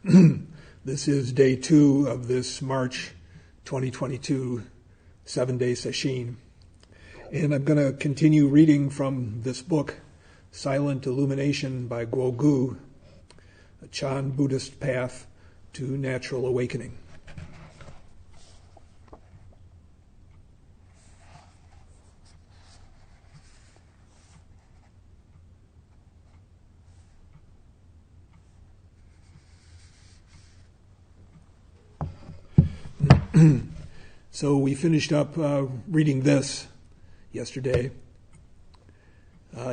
This is day 2 of this March 2022 7-day session. And I'm going to continue reading from this book, Silent Illumination by Guo Gu, a Chan Buddhist Path to Natural Awakening. So we finished up reading this yesterday.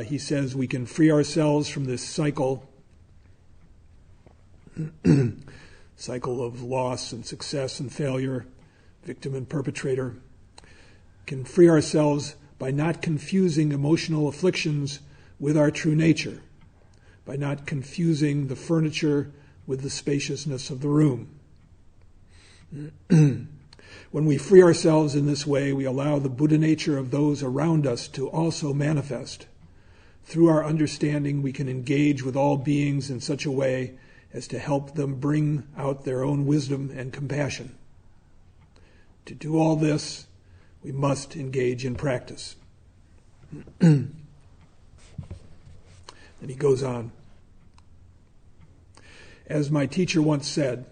He says we can free ourselves from this cycle of loss and success and failure, victim and perpetrator. Can free ourselves by not confusing emotional afflictions with our true nature, by not confusing the furniture with the spaciousness of the room. When we free ourselves in this way, we allow the Buddha nature of those around us to also manifest. Through our understanding, we can engage with all beings in such a way as to help them bring out their own wisdom and compassion. To do all this, we must engage in practice. And he goes on. As my teacher once said,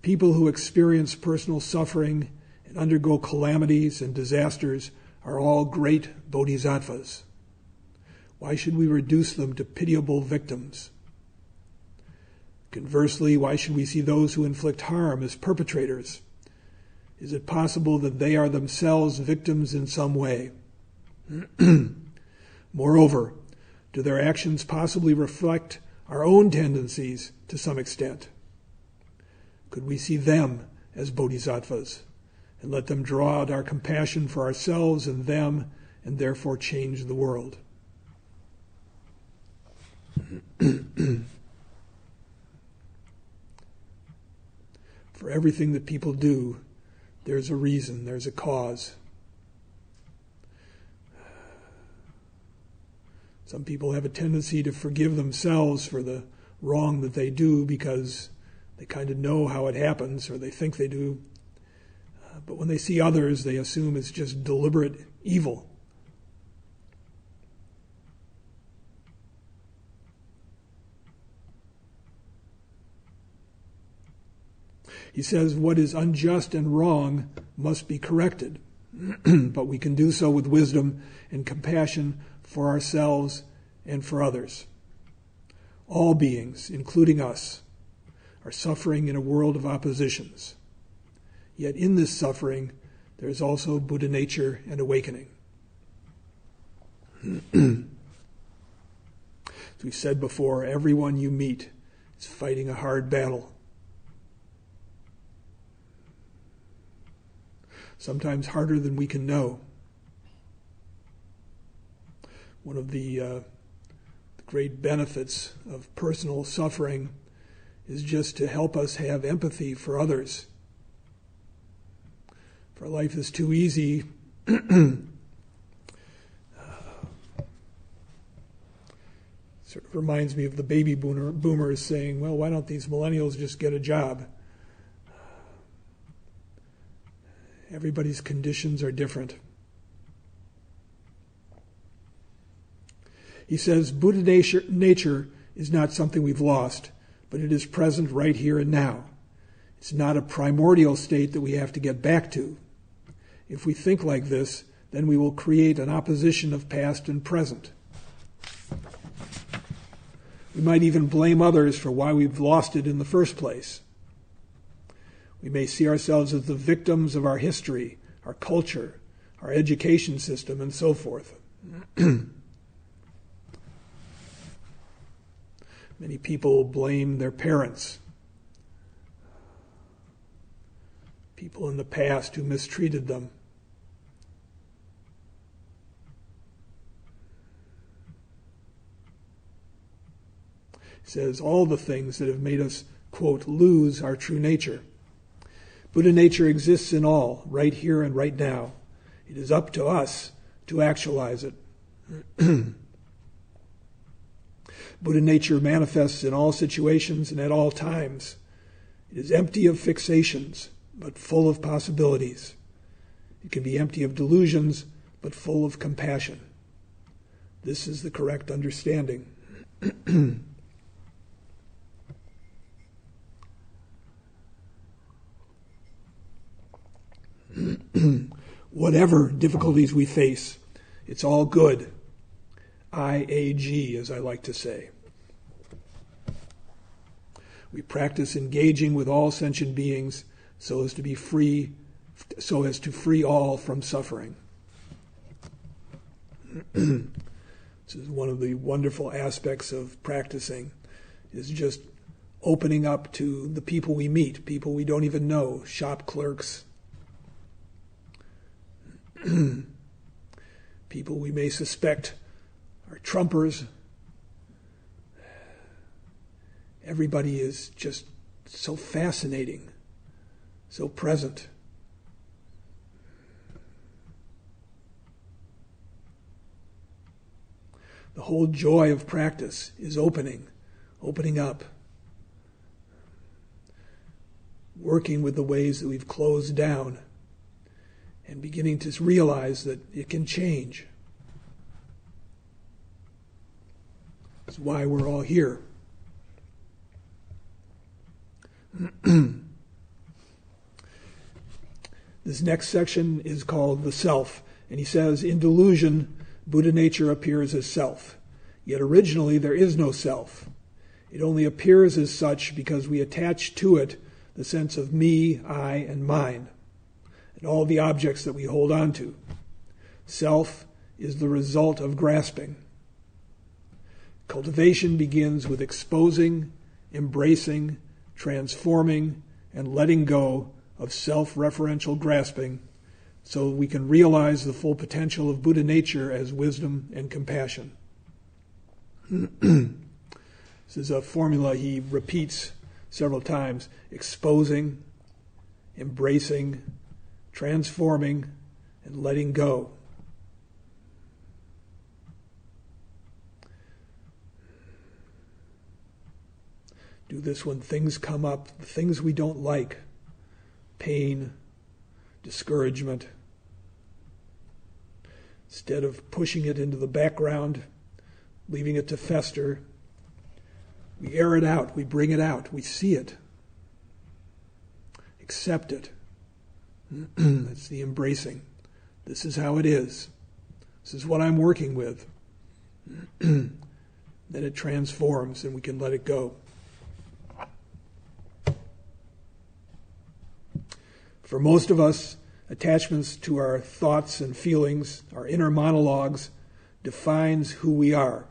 people who experience personal suffering and undergo calamities and disasters are all great bodhisattvas. Why should we reduce them to pitiable victims? Conversely, why should we see those who inflict harm as perpetrators? Is it possible that they are themselves victims in some way? Moreover, do their actions possibly reflect our own tendencies to some extent? Could we see them as bodhisattvas and let them draw out our compassion for ourselves and them and therefore change the world? For everything that people do, there's a reason, there's a cause. Some people have a tendency to forgive themselves for the wrong that they do because they kind of know how it happens, or they think they do. But when they see others, they assume it's just deliberate evil. He says what is unjust and wrong must be corrected, but we can do so with wisdom and compassion for ourselves and for others. All beings, including us, are suffering in a world of oppositions. Yet in this suffering, there is also Buddha nature and awakening. As we've said before, everyone you meet is fighting a hard battle. Sometimes harder than we can know. One of the great benefits of personal suffering is just to help us have empathy for others. For life is too easy. Sort of reminds me of the baby boomers saying, well, why don't these millennials just get a job? Everybody's conditions are different. He says Buddha nature is not something we've lost, but it is present right here and now. It's not a primordial state that we have to get back to. If we think like this, then we will create an opposition of past and present. We might even blame others for why we've lost it in the first place. We may see ourselves as the victims of our history, our culture, our education system, and so forth. Many people blame their parents, people in the past who mistreated them. He says all the things that have made us, quote, lose our true nature. Buddha nature exists in all, right here and right now. It is up to us to actualize it. Buddha nature manifests in all situations and at all times. It is empty of fixations, but full of possibilities. It can be empty of delusions, but full of compassion. This is the correct understanding. Whatever difficulties we face, it's all good. IAG, as I like to say. We practice engaging with all sentient beings so as to free all from suffering. This is one of the wonderful aspects of practicing, is just opening up to the people we meet, people we don't even know, shop clerks, people we may suspect are Trumpers. Everybody is just so fascinating, so present. The whole joy of practice is opening up, working with the ways that we've closed down, and beginning to realize that it can change. That's why we're all here. This next section is called the self, and he says, in delusion, Buddha nature appears as self. Yet originally there is no self. It only appears as such because we attach to it the sense of me, I, and mine, and all the objects that we hold on to. Self is the result of grasping. Cultivation begins with exposing, embracing, transforming, and letting go of self-referential grasping so we can realize the full potential of Buddha nature as wisdom and compassion. This is a formula he repeats several times: exposing, embracing, transforming, and letting go. Do this when things come up, the things we don't like, pain, discouragement. Instead of pushing it into the background, leaving it to fester, we air it out, we bring it out, we see it, accept it. That's the embracing. This is how it is. This is what I'm working with. Then it transforms and we can let it go. For most of us, attachments to our thoughts and feelings, our inner monologues, defines who we are.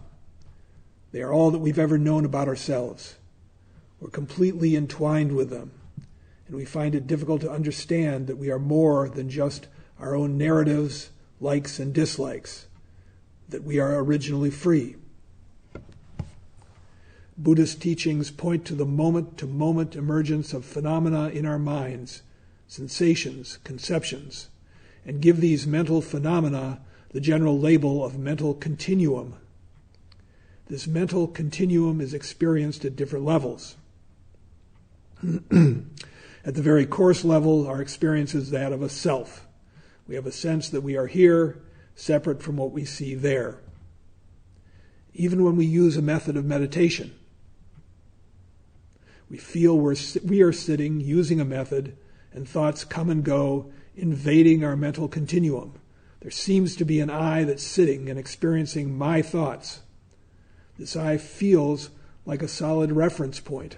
They are all that we've ever known about ourselves. We're completely entwined with them, and we find it difficult to understand that we are more than just our own narratives, likes and dislikes, that we are originally free. Buddhist teachings point to the moment-to-moment emergence of phenomena in our minds, sensations, conceptions, and give these mental phenomena the general label of mental continuum. This mental continuum is experienced at different levels. At the very coarse level, our experience is that of a self. We have a sense that we are here, separate from what we see there. Even when we use a method of meditation, we feel we are sitting, using a method, and thoughts come and go, invading our mental continuum. There seems to be an I that's sitting and experiencing my thoughts. This I feels like a solid reference point,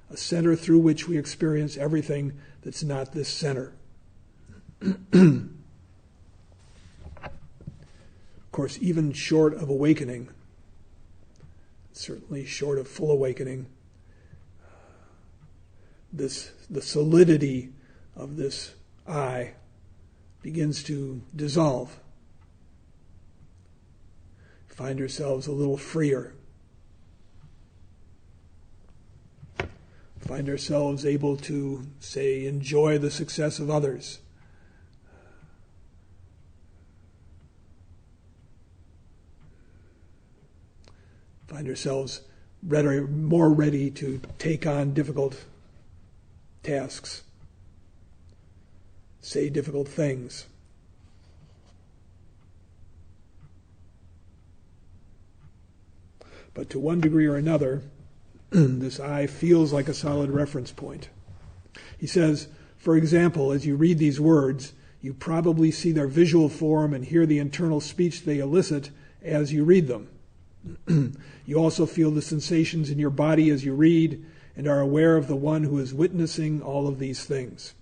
a center through which we experience everything that's not this center. Of course, even short of awakening, certainly short of full awakening, the solidity of this I begins to dissolve. Find ourselves a little freer. Find ourselves able to, say, enjoy the success of others. Find ourselves more ready to take on difficult tasks, say difficult things. But to one degree or another, this I feels like a solid reference point. He says, for example, as you read these words, you probably see their visual form and hear the internal speech they elicit as you read them. You also feel the sensations in your body as you read and are aware of the one who is witnessing all of these things.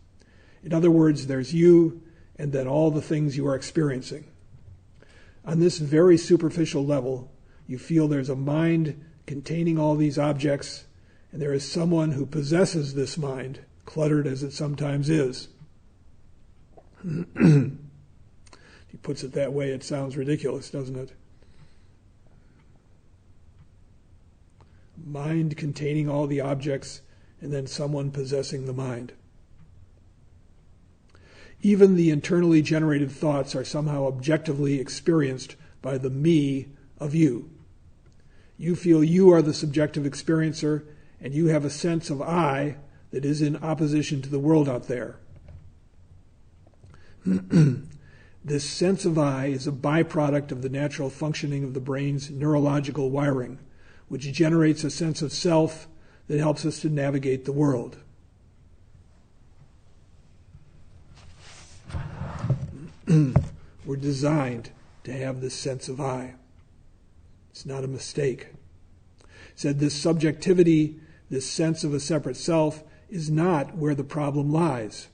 In other words, there's you and then all the things you are experiencing. On this very superficial level, you feel there's a mind containing all these objects, and there is someone who possesses this mind, cluttered as it sometimes is. He puts it that way, it sounds ridiculous, doesn't it? Mind containing all the objects, and then someone possessing the mind. Even the internally generated thoughts are somehow objectively experienced by the me of you. You feel you are the subjective experiencer, and you have a sense of I that is in opposition to the world out there. This sense of I is a byproduct of the natural functioning of the brain's neurological wiring, which generates a sense of self that helps us to navigate the world. We're designed to have this sense of I. It's not a mistake. He said this subjectivity, this sense of a separate self, is not where the problem lies.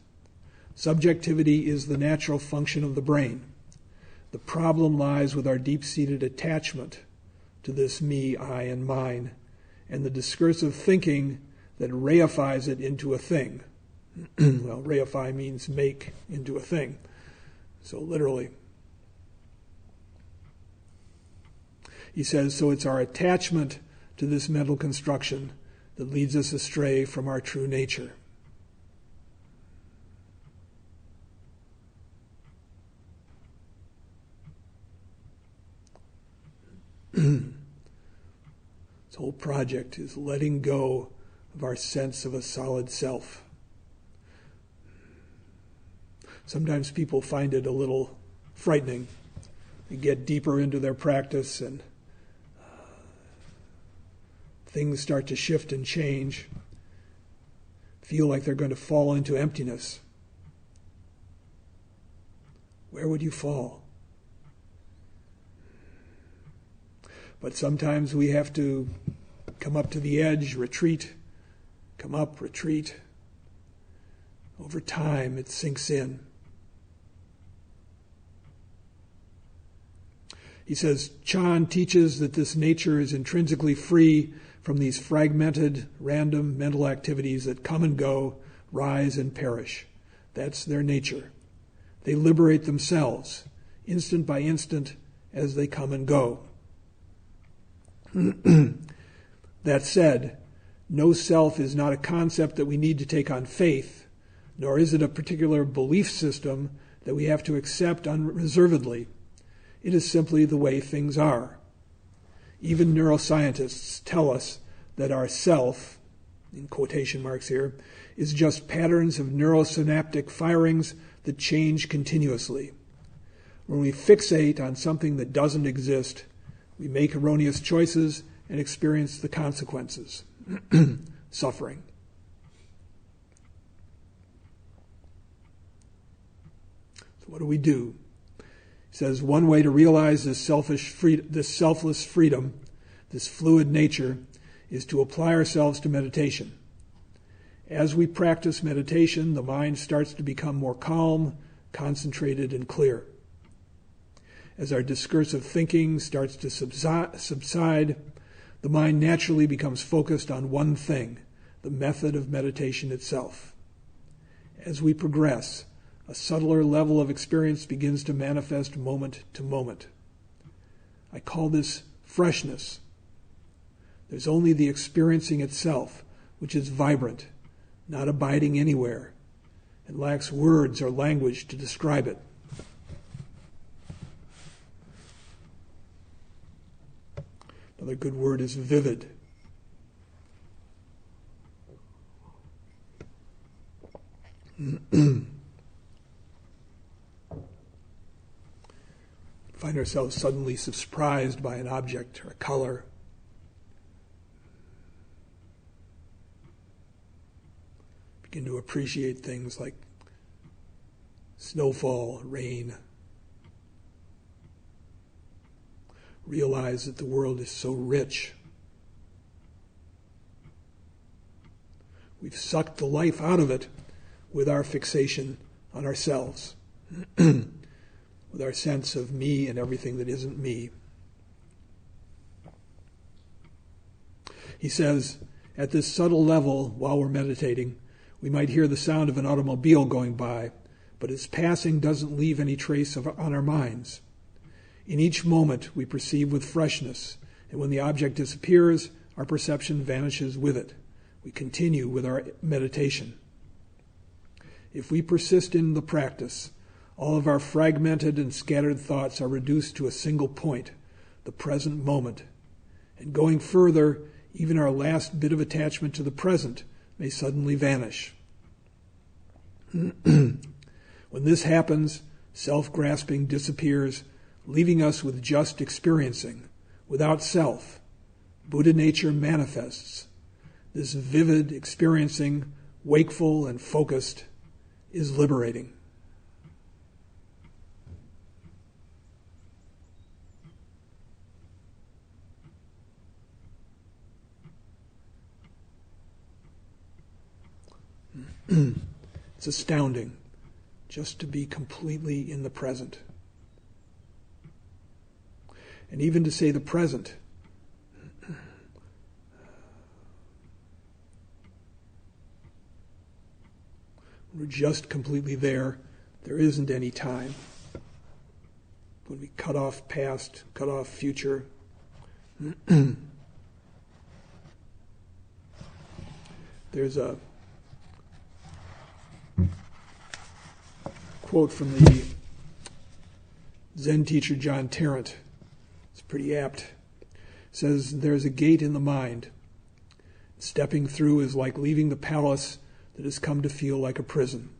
Subjectivity is the natural function of the brain. The problem lies with our deep-seated attachment to this me, I, and mine, and the discursive thinking that reifies it into a thing. Well, reify means make into a thing. So literally. He says, so it's our attachment to this mental construction that leads us astray from our true nature. This whole project is letting go of our sense of a solid self. Sometimes people find it a little frightening. They get deeper into their practice and things start to shift and change, feel like they're going to fall into emptiness. Where would you fall? But sometimes we have to come up to the edge, retreat, come up, retreat. Over time, it sinks in. He says, Chan teaches that this nature is intrinsically free from these fragmented, random mental activities that come and go, rise and perish. That's their nature. They liberate themselves, instant by instant, as they come and go. That said, no self is not a concept that we need to take on faith, nor is it a particular belief system that we have to accept unreservedly. It is simply the way things are. Even neuroscientists tell us that our self, in quotation marks here, is just patterns of neurosynaptic firings that change continuously. When we fixate on something that doesn't exist, we make erroneous choices and experience the consequences, suffering. So what do we do? He says one way to realize this selfless freedom, this fluid nature, is to apply ourselves to meditation. As we practice meditation, the mind starts to become more calm, concentrated, and clear. As our discursive thinking starts to subside, the mind naturally becomes focused on one thing, the method of meditation itself. As we progress, a subtler level of experience begins to manifest moment to moment. I call this freshness. There's only the experiencing itself, which is vibrant, not abiding anywhere, and lacks words or language to describe it. Another good word is vivid. Find ourselves suddenly surprised by an object or a color. Begin to appreciate things like snowfall, rain. Realize that the world is so rich. We've sucked the life out of it with our fixation on ourselves, with our sense of me and everything that isn't me. He says, at this subtle level, while we're meditating, we might hear the sound of an automobile going by, but its passing doesn't leave any trace on our minds. In each moment, we perceive with freshness, and when the object disappears, our perception vanishes with it. We continue with our meditation. If we persist in the practice, all of our fragmented and scattered thoughts are reduced to a single point, the present moment. And going further, even our last bit of attachment to the present may suddenly vanish. When this happens, self-grasping disappears, leaving us with just experiencing, without self. Buddha nature manifests. This vivid experiencing, wakeful and focused, is liberating. It's astounding just to be completely in the present. And even to say the present, we're just completely there. There isn't any time. When we cut off past, cut off future. There's a quote from the Zen teacher John Tarrant. It's pretty apt. It says, there's a gate in the mind. Stepping through is like leaving the palace that has come to feel like a prison.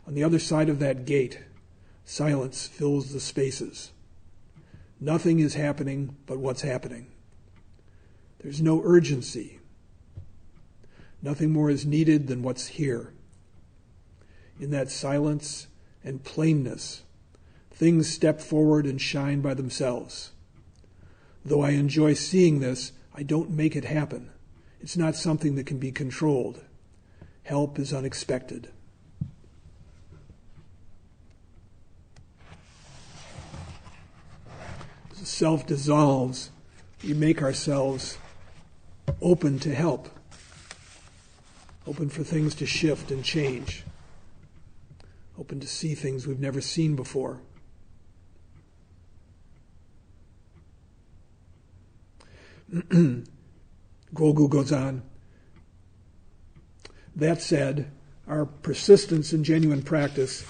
On the other side of that gate, silence fills the spaces. Nothing is happening but what's happening. There's no urgency. Nothing more is needed than what's here. In that silence and plainness, things step forward and shine by themselves. Though I enjoy seeing this, I don't make it happen. It's not something that can be controlled. Help is unexpected. As the self dissolves, we make ourselves open to help, open for things to shift and change, open to see things we've never seen before. Golgu goes on, that said, our persistence in genuine practice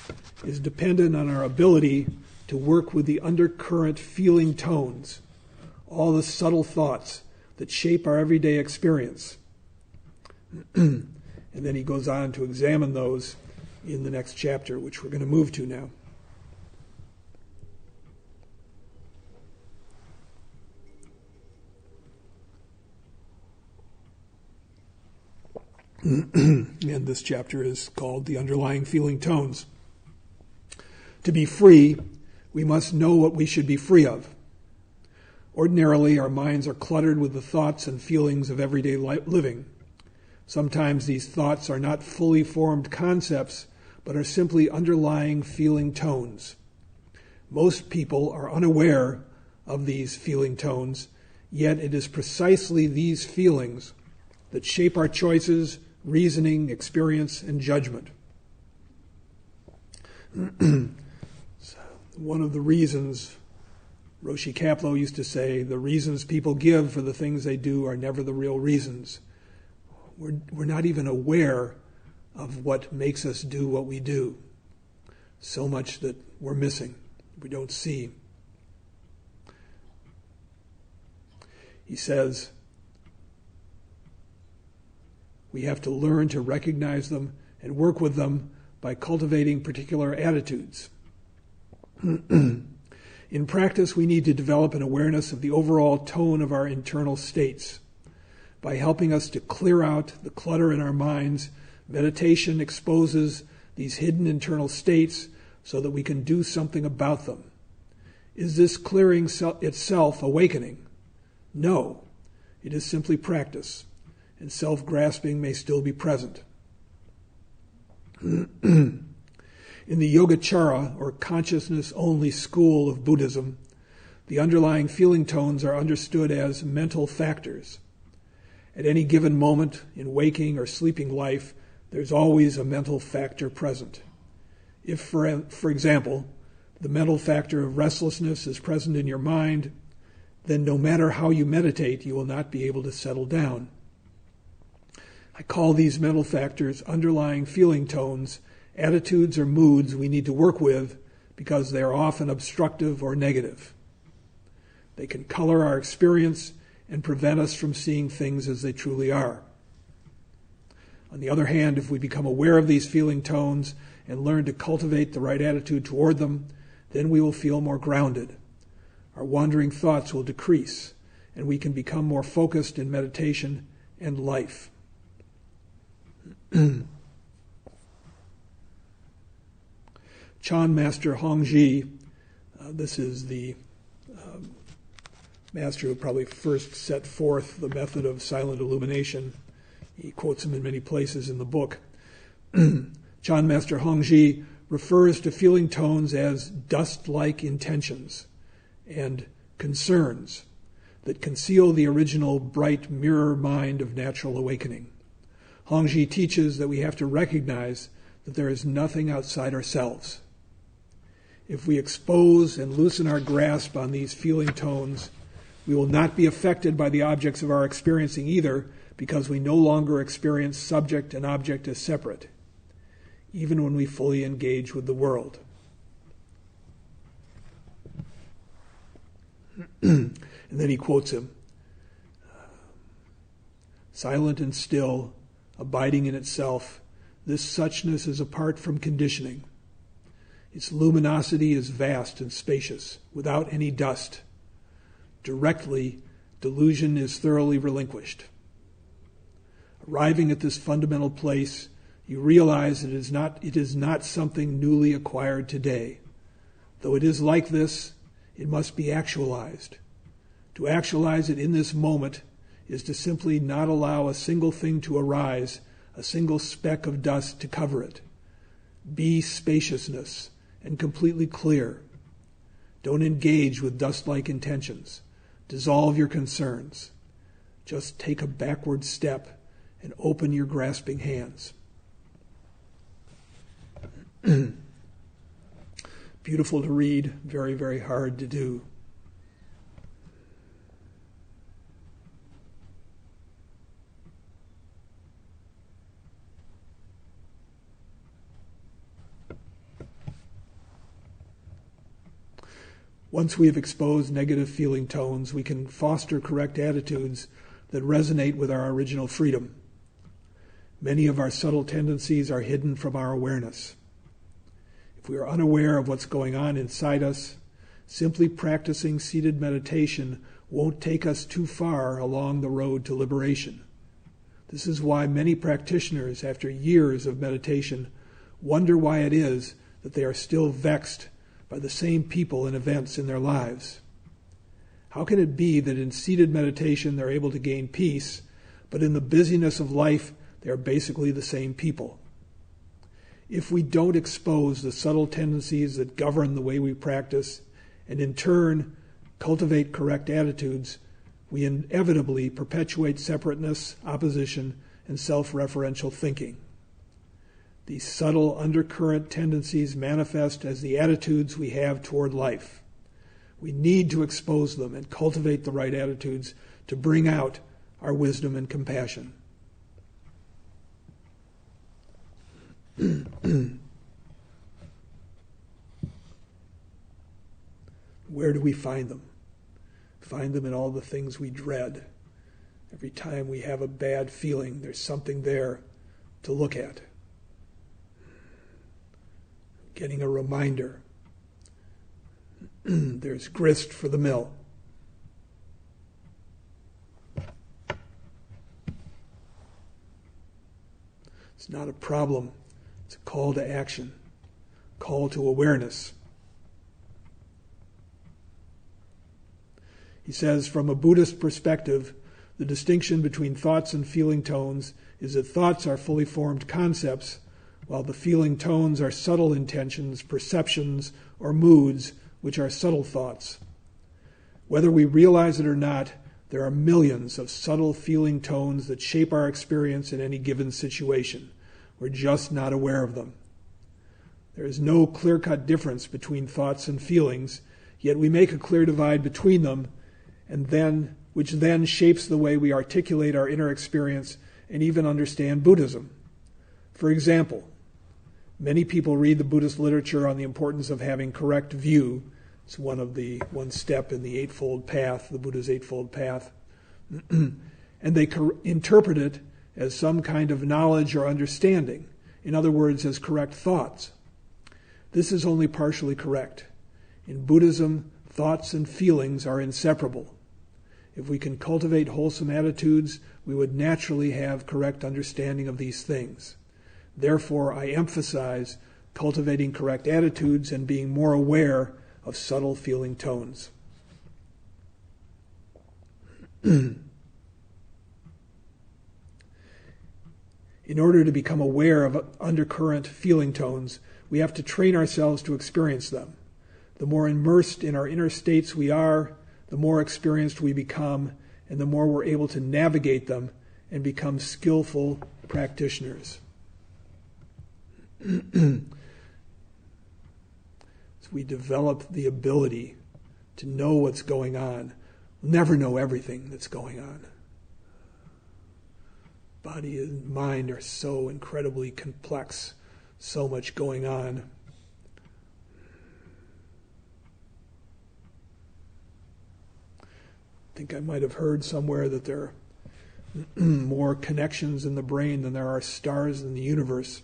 is dependent on our ability to work with the undercurrent feeling tones, all the subtle thoughts that shape our everyday experience. And then he goes on to examine those in the next chapter, which we're going to move to now. And this chapter is called The Underlying Feeling Tones. To be free, we must know what we should be free of. Ordinarily, our minds are cluttered with the thoughts and feelings of everyday living. Sometimes these thoughts are not fully formed concepts, but are simply underlying feeling tones. Most people are unaware of these feeling tones, yet it is precisely these feelings that shape our choices, reasoning, experience, and judgment. So, one of the reasons, Roshi Kapleau used to say, the reasons people give for the things they do are never the real reasons. We're not even aware of what makes us do what we do. So much that we're missing, we don't see. He says, we have to learn to recognize them and work with them by cultivating particular attitudes. In practice, we need to develop an awareness of the overall tone of our internal states. By helping us to clear out the clutter in our minds, meditation exposes these hidden internal states so that we can do something about them. Is this clearing itself awakening? No. It is simply practice, and self-grasping may still be present. In the Yogacara, or consciousness-only school of Buddhism, the underlying feeling tones are understood as mental factors. At any given moment in waking or sleeping life, there's always a mental factor present. If, for example, the mental factor of restlessness is present in your mind, then no matter how you meditate, you will not be able to settle down. I call these mental factors underlying feeling tones, attitudes or moods we need to work with because they are often obstructive or negative. They can color our experience and prevent us from seeing things as they truly are. On the other hand, if we become aware of these feeling tones and learn to cultivate the right attitude toward them, then we will feel more grounded. Our wandering thoughts will decrease, and we can become more focused in meditation and life. Chan Master Hongji, this is the master who probably first set forth the method of silent illumination. He quotes him in many places in the book. Chan Master Hongji refers to feeling tones as dust-like intentions and concerns that conceal the original bright mirror mind of natural awakening. Hongji teaches that we have to recognize that there is nothing outside ourselves. If we expose and loosen our grasp on these feeling tones, we will not be affected by the objects of our experiencing either, because we no longer experience subject and object as separate, even when we fully engage with the world. And then he quotes him, silent and still, abiding in itself, this suchness is apart from conditioning. Its luminosity is vast and spacious, without any dust. Directly, delusion is thoroughly relinquished. Arriving at this fundamental place, you realize that it is not something newly acquired today. Though it is like this, it must be actualized. To actualize it in this moment is to simply not allow a single thing to arise, a single speck of dust to cover it. Be spaciousness and completely clear. Don't engage with dust-like intentions. Dissolve your concerns. Just take a backward step and open your grasping hands. Beautiful to read, very, very hard to do. Once we have exposed negative feeling tones, we can foster correct attitudes that resonate with our original freedom. Many of our subtle tendencies are hidden from our awareness. If we are unaware of what's going on inside us, simply practicing seated meditation won't take us too far along the road to liberation. This is why many practitioners, after years of meditation, wonder why it is that they are still vexed by the same people and events in their lives. How can it be that in seated meditation they're able to gain peace, but in the busyness of life they are basically the same people? If we don't expose the subtle tendencies that govern the way we practice, and in turn cultivate correct attitudes, we inevitably perpetuate separateness, opposition, and self-referential thinking. These subtle undercurrent tendencies manifest as the attitudes we have toward life. We need to expose them and cultivate the right attitudes to bring out our wisdom and compassion. Where do we find them? Find them in all the things we dread. Every time we have a bad feeling, there's something there to look at. getting a reminder. There's grist for the mill. It's not a problem. It's a call to action, call to awareness. He says, from a Buddhist perspective, the distinction between thoughts and feeling tones is that thoughts are fully formed concepts, while the feeling tones are subtle intentions, perceptions, or moods, which are subtle thoughts. Whether we realize it or not, there are millions of subtle feeling tones that shape our experience in any given situation. We're just not aware of them. There is no clear-cut difference between thoughts and feelings, yet we make a clear divide between them, which then shapes the way we articulate our inner experience and even understand Buddhism. For example, many people read the Buddhist literature on the importance of having correct view. It's one step in the Eightfold Path, the Buddha's Eightfold Path. And they interpret it as some kind of knowledge or understanding. In other words, as correct thoughts. This is only partially correct. In Buddhism, thoughts and feelings are inseparable. If we can cultivate wholesome attitudes, we would naturally have correct understanding of these things. Therefore, I emphasize cultivating correct attitudes and being more aware of subtle feeling tones. In order to become aware of undercurrent feeling tones, we have to train ourselves to experience them. The more immersed in our inner states we are, the more experienced we become, and the more we're able to navigate them and become skillful practitioners. As we develop the ability to know what's going on, we'll never know everything that's going on. Body and mind are so incredibly complex, so much going on. I think I might have heard somewhere that there are more connections in the brain than there are stars in the universe.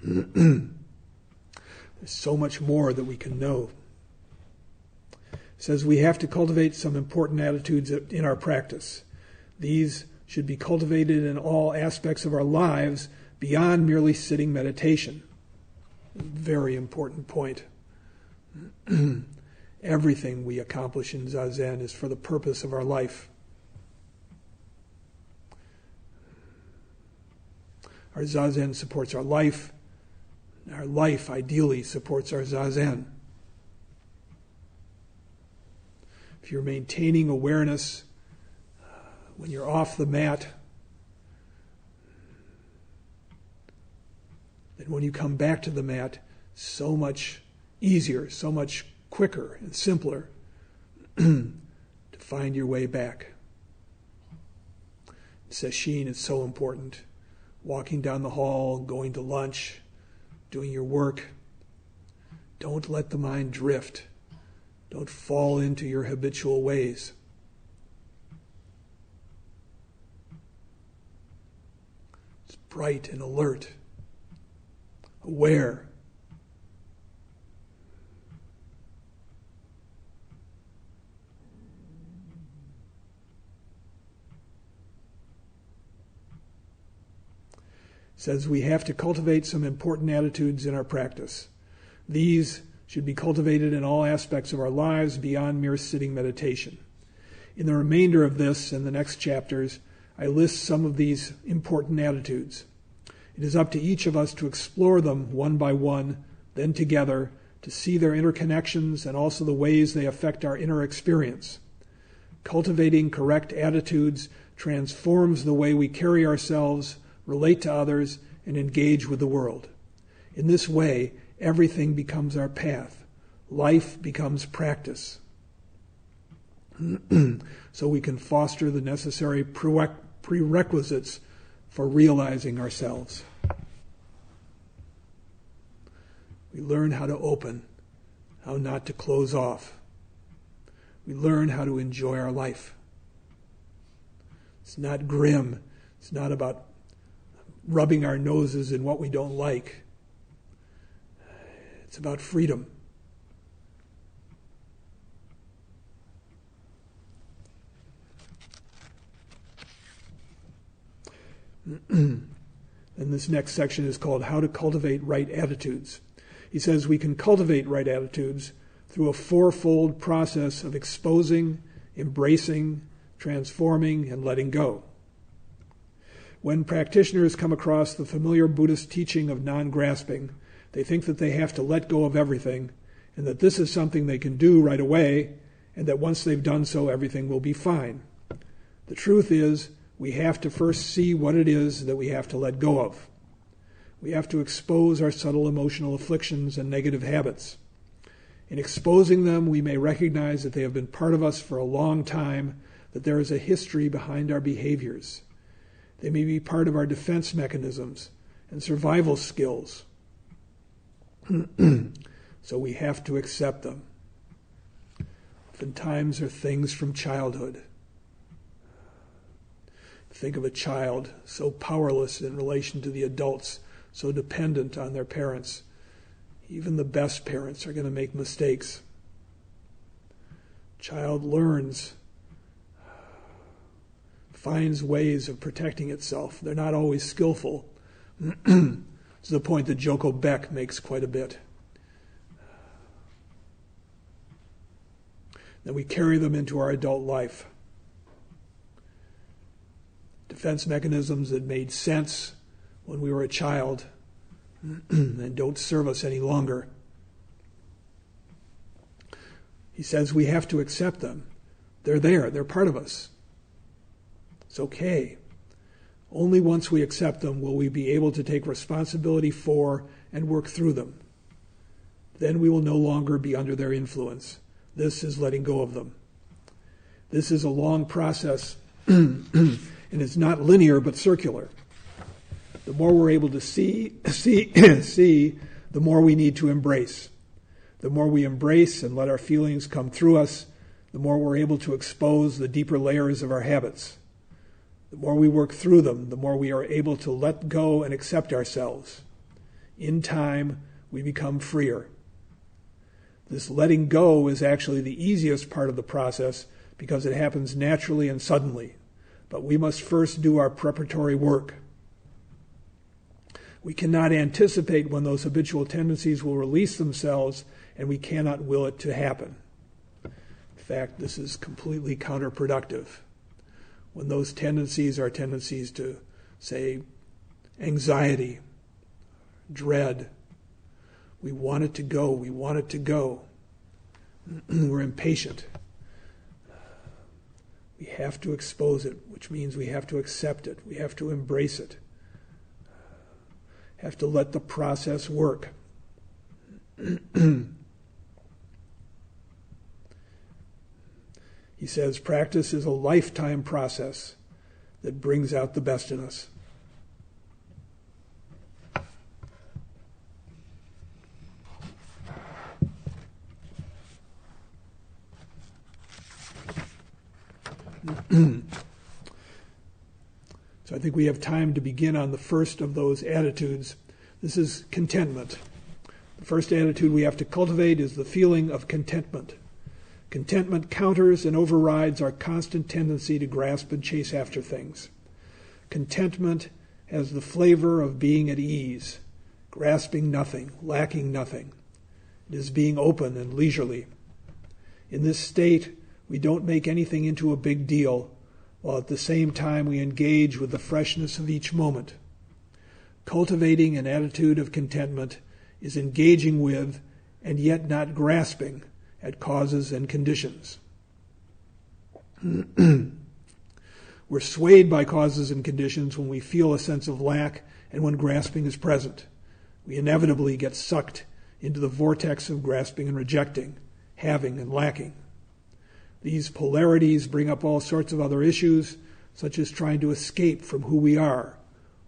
There's so much more that we can know. It says we have to cultivate some important attitudes in our practice. These should be cultivated in all aspects of our lives beyond merely sitting meditation. Very important point. Everything we accomplish in Zazen is for the purpose of our life. Our Zazen supports our life. Our life ideally supports our Zazen. If you're maintaining awareness when you're off the mat, then when you come back to the mat, so much easier, so much quicker and simpler to find your way back. Sesshin is so important. Walking down the hall, going to lunch, doing your work. Don't let the mind drift. Don't fall into your habitual ways. It's bright and alert, aware. Says we have to cultivate some important attitudes in our practice. These should be cultivated in all aspects of our lives beyond mere sitting meditation. In the remainder of this and the next chapters, I list some of these important attitudes. It is up to each of us to explore them one by one, then together, to see their interconnections and also the ways they affect our inner experience. Cultivating correct attitudes transforms the way we carry ourselves, relate to others, and engage with the world. In this way, everything becomes our path. Life becomes practice. So we can foster the necessary prerequisites for realizing ourselves. We learn how to open, how not to close off. We learn how to enjoy our life. It's not grim. It's not about rubbing our noses in what we don't like. It's about freedom. And this next section is called How to Cultivate Right Attitudes. He says we can cultivate right attitudes through a fourfold process of exposing, embracing, transforming, and letting go. When practitioners come across the familiar Buddhist teaching of non-grasping, they think that they have to let go of everything, and that this is something they can do right away, and that once they've done so, everything will be fine. The truth is, we have to first see what it is that we have to let go of. We have to expose our subtle emotional afflictions and negative habits. In exposing them, we may recognize that they have been part of us for a long time, that there is a history behind our behaviors. They may be part of our defense mechanisms and survival skills. So we have to accept them. Oftentimes are things from childhood. Think of a child so powerless in relation to the adults, so dependent on their parents. Even the best parents are going to make mistakes. Child learns, finds ways of protecting itself. They're not always skillful. To the point that Joko Beck makes quite a bit. Then we carry them into our adult life. Defense mechanisms that made sense when we were a child and don't serve us any longer. He says we have to accept them. They're there. They're part of us. It's okay. Only once we accept them will we be able to take responsibility for and work through them. Then we will no longer be under their influence. This is letting go of them. This is a long process, and it's not linear but circular. The more we're able to see, the more we need to embrace. The more we embrace and let our feelings come through us, the more we're able to expose the deeper layers of our habits. The more we work through them, the more we are able to let go and accept ourselves. In time, we become freer. This letting go is actually the easiest part of the process because it happens naturally and suddenly. But we must first do our preparatory work. We cannot anticipate when those habitual tendencies will release themselves, and we cannot will it to happen. In fact, this is completely counterproductive. When those tendencies are tendencies to, say, anxiety, dread, we want it to go, we want it to go. We're impatient. We have to expose it, which means we have to accept it, we have to embrace it. Have to let the process work. He says practice is a lifetime process that brings out the best in us. So I think we have time to begin on the first of those attitudes. This is contentment. The first attitude we have to cultivate is the feeling of contentment. Contentment counters and overrides our constant tendency to grasp and chase after things. Contentment has the flavor of being at ease, grasping nothing, lacking nothing. It is being open and leisurely. In this state, we don't make anything into a big deal, while at the same time we engage with the freshness of each moment. Cultivating an attitude of contentment is engaging with, and yet not grasping, at causes and conditions. We're swayed by causes and conditions when we feel a sense of lack and when grasping is present. We inevitably get sucked into the vortex of grasping and rejecting, having and lacking. These polarities bring up all sorts of other issues, such as trying to escape from who we are,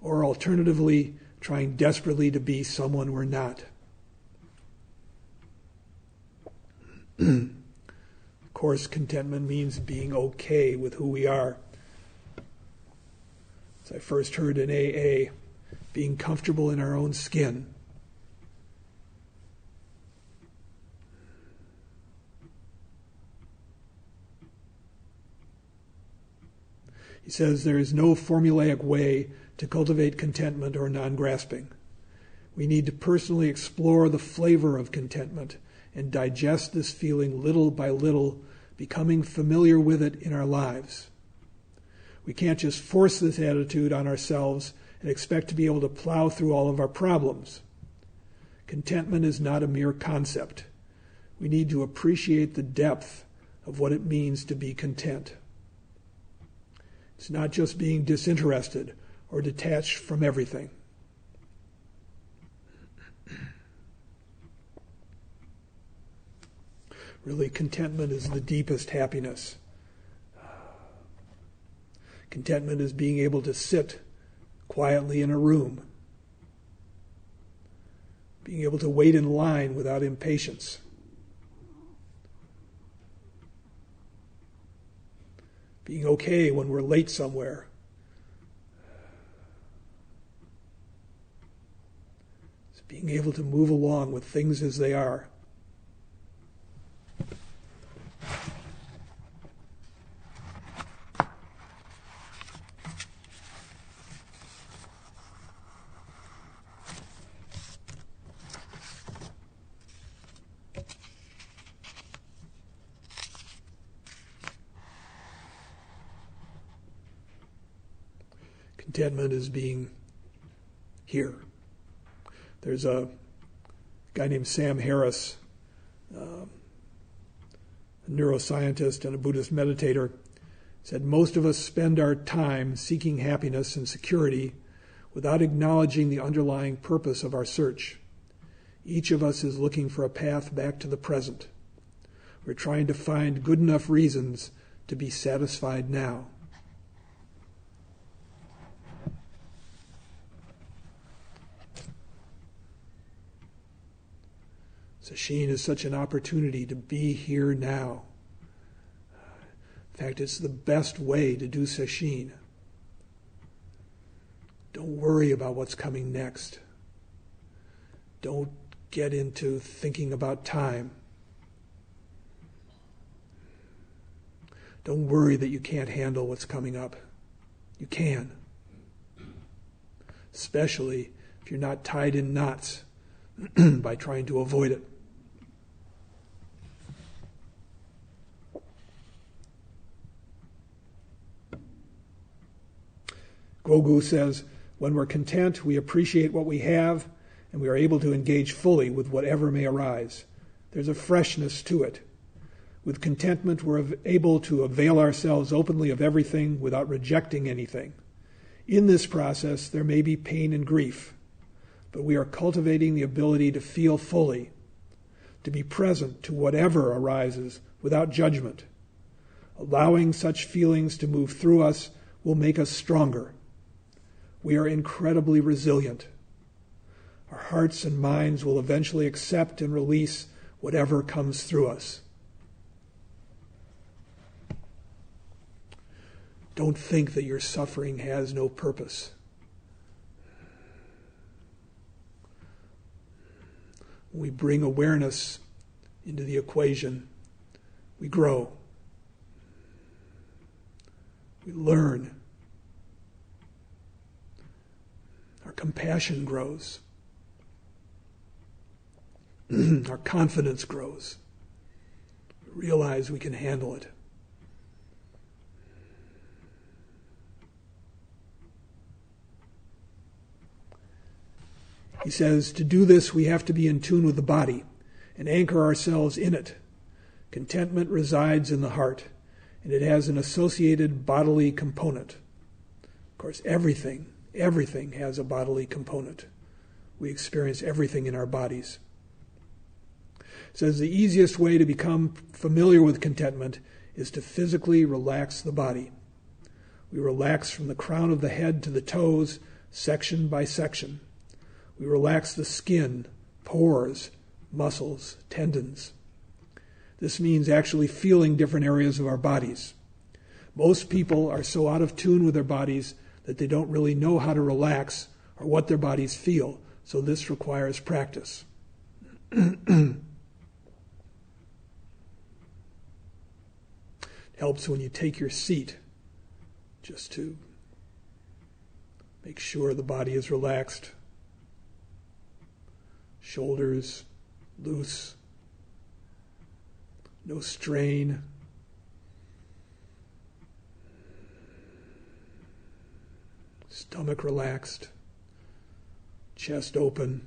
or alternatively, trying desperately to be someone we're not. Of course, contentment means being okay with who we are. As I first heard in AA, being comfortable in our own skin. He says there is no formulaic way to cultivate contentment or non-grasping. We need to personally explore the flavor of contentment and digest this feeling little by little, becoming familiar with it in our lives. We can't just force this attitude on ourselves and expect to be able to plow through all of our problems. Contentment is not a mere concept. We need to appreciate the depth of what it means to be content. It's not just being disinterested or detached from everything. Really, contentment is the deepest happiness. Contentment is being able to sit quietly in a room, being able to wait in line without impatience, being okay when we're late somewhere, it's being able to move along with things as they are. Contentment is being here. There's a guy named Sam Harris, a neuroscientist and a Buddhist meditator, said most of us spend our time seeking happiness and security without acknowledging the underlying purpose of our search. Each of us is looking for a path back to the present. We're trying to find good enough reasons to be satisfied now. Sesshin is such an opportunity to be here now. In fact, it's the best way to do Sesshin. Don't worry about what's coming next. Don't get into thinking about time. Don't worry that you can't handle what's coming up. You can. Especially if you're not tied in knots by trying to avoid it. Gogu says, when we're content, we appreciate what we have, and we are able to engage fully with whatever may arise. There's a freshness to it. With contentment, we're able to avail ourselves openly of everything without rejecting anything. In this process, there may be pain and grief, but we are cultivating the ability to feel fully, to be present to whatever arises without judgment. Allowing such feelings to move through us will make us stronger. We are incredibly resilient. Our hearts and minds will eventually accept and release whatever comes through us. Don't think that your suffering has no purpose. When we bring awareness into the equation, we grow. We learn. Our compassion grows. Our confidence grows. We realize we can handle it. He says, to do this, we have to be in tune with the body and anchor ourselves in it. Contentment resides in the heart, and it has an associated bodily component. Of course, everything has a bodily component. We experience everything in our bodies. It says the easiest way to become familiar with contentment is to physically relax the body. We relax from the crown of the head to the toes, section by section. We relax the skin, pores, muscles, tendons. This means actually feeling different areas of our bodies. Most people are so out of tune with their bodies that they don't really know how to relax or what their bodies feel, so this requires practice. It helps when you take your seat just to make sure the body is relaxed. Shoulders loose. No strain. Stomach relaxed. Chest open.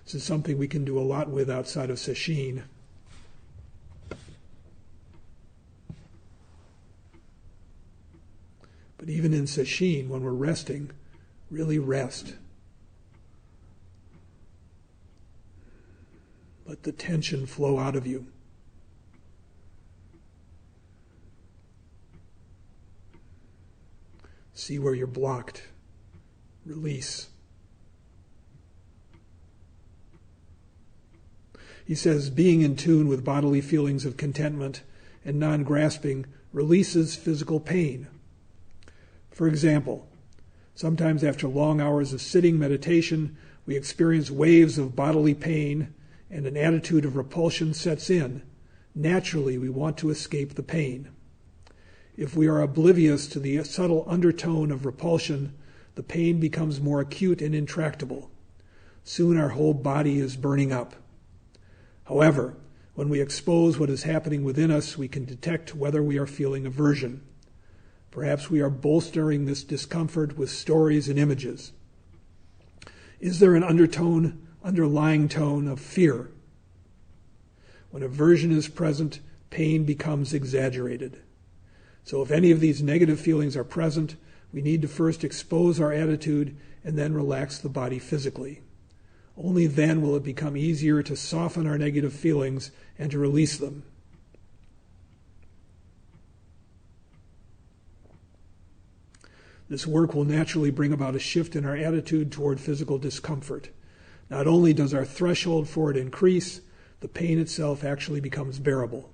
This is something we can do a lot with outside of sesshin. But even in sesshin, when we're resting, really rest. Let the tension flow out of you. See where you're blocked. Release. He says, being in tune with bodily feelings of contentment and non-grasping releases physical pain. For example, sometimes after long hours of sitting meditation, we experience waves of bodily pain and an attitude of repulsion sets in. Naturally, we want to escape the pain. If we are oblivious to the subtle undertone of repulsion, the pain becomes more acute and intractable. Soon our whole body is burning up. However, when we expose what is happening within us, we can detect whether we are feeling aversion. Perhaps we are bolstering this discomfort with stories and images. Is there an underlying tone of fear? When aversion is present, pain becomes exaggerated. So if any of these negative feelings are present, we need to first expose our attitude and then relax the body physically. Only then will it become easier to soften our negative feelings and to release them. This work will naturally bring about a shift in our attitude toward physical discomfort. Not only does our threshold for it increase, the pain itself actually becomes bearable.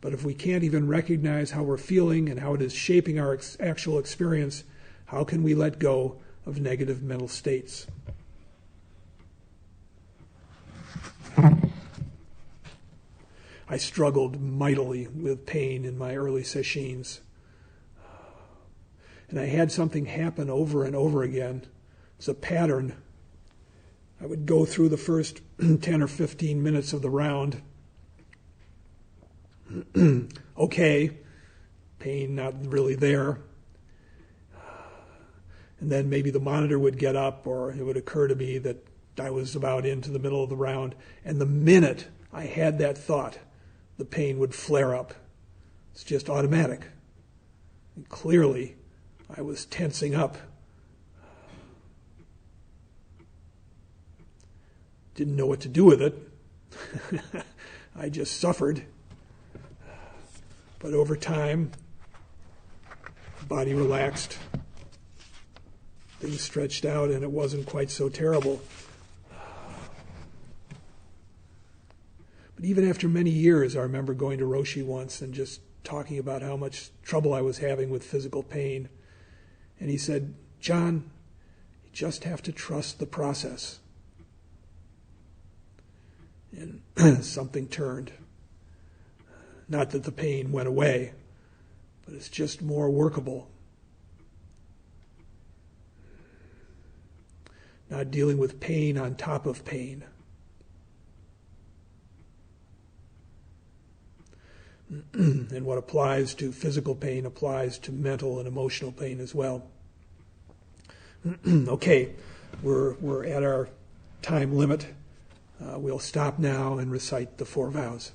But if we can't even recognize how we're feeling and how it is shaping our actual experience, how can we let go of negative mental states? I struggled mightily with pain in my early sesshins. And I had something happen over and over again. It's a pattern. I would go through the first 10 or 15 minutes of the round. Okay, pain not really there. And then maybe the monitor would get up, or it would occur to me that I was about into the middle of the round. And the minute I had that thought, the pain would flare up. It's just automatic. And clearly, I was tensing up. Didn't know what to do with it. I just suffered. But over time, the body relaxed. Things stretched out, and it wasn't quite so terrible. But even after many years, I remember going to Roshi once and just talking about how much trouble I was having with physical pain. And he said, John, you just have to trust the process. And something turned. Not that the pain went away, but it's just more workable. Not dealing with pain on top of pain. And what applies to physical pain applies to mental and emotional pain as well. Okay, we're at our time limit. We'll stop now and recite the 4 vows.